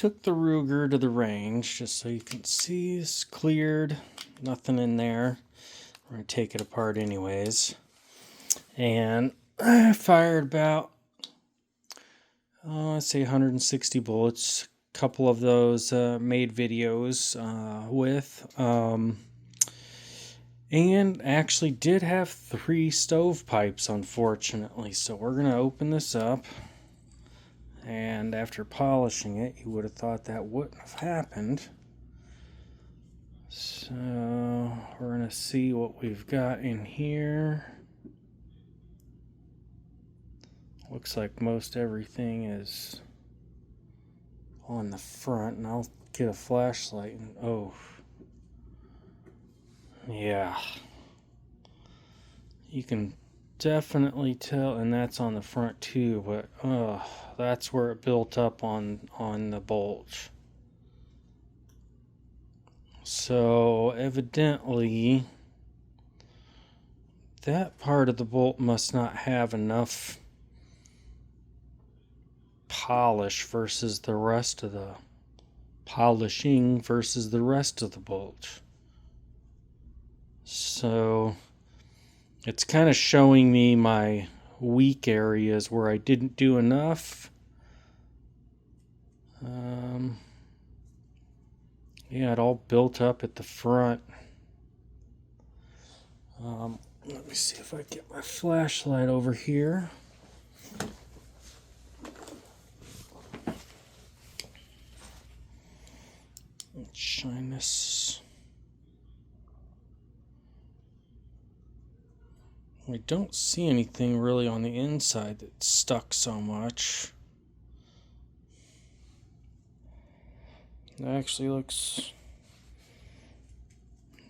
took the Ruger to the range, just so you can see. It's cleared, nothing in there. We're going to take it apart anyways. And I fired about, I'd say 160 bullets. A couple of those made videos with. And actually did have 3 stovepipes, unfortunately. So we're going to open this up. And after polishing it, you would have thought that wouldn't have happened. So we're going to see what we've got in here. Looks like most everything is on the front. And I'll get a flashlight and oh. Yeah. You can definitely tell, and that's on the front too, but that's where it built up on the bolt. So evidently that part of the bolt must not have enough polish versus the rest of the polishing versus the rest of the bolt. So it's kind of showing me my weak areas where I didn't do enough. Yeah, it all built up at the front. Let me see if I get my flashlight over here. Let's shine this. I don't see anything really on the inside that's stuck so much. It actually looks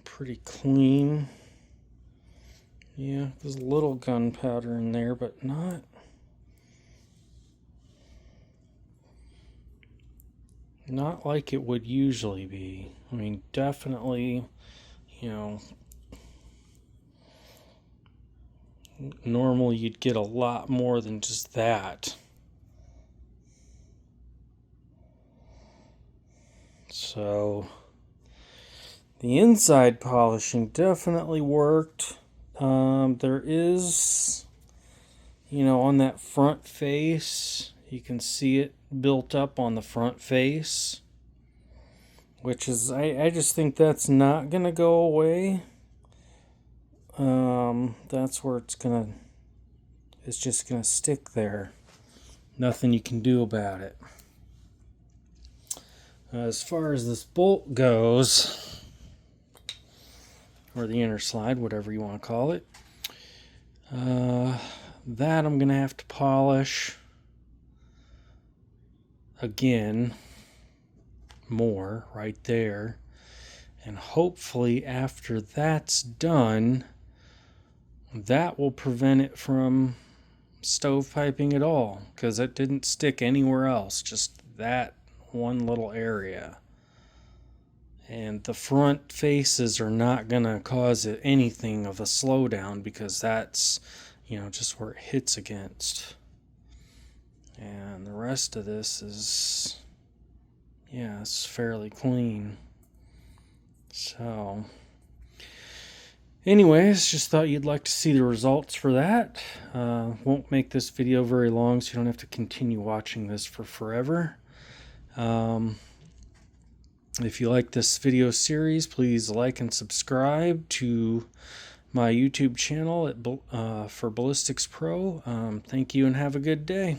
pretty clean. Yeah, there's a little gunpowder in there, but not like it would usually be. I mean, definitely, you know, normally you'd get a lot more than just that. So the inside polishing definitely worked. There is, you know, on that front face, you can see it built up on the front face, which is, I just think that's not gonna go away. That's where it's just gonna stick there. Nothing you can do about it. As far as this bolt goes, or the inner slide, whatever you want to call it, that I'm gonna have to polish again more right there, and hopefully after that's done, that will prevent it from stovepiping at all, because it didn't stick anywhere else, just that one little area. And the front faces are not gonna cause it anything of a slowdown, because that's, you know, just where it hits against. And the rest of this is, yeah, it's fairly clean. So anyways, just thought you'd like to see the results for that. Won't make this video very long, so you don't have to continue watching this for forever. If you like this video series, please like and subscribe to my YouTube channel for BallistiXPro. Thank you and have a good day.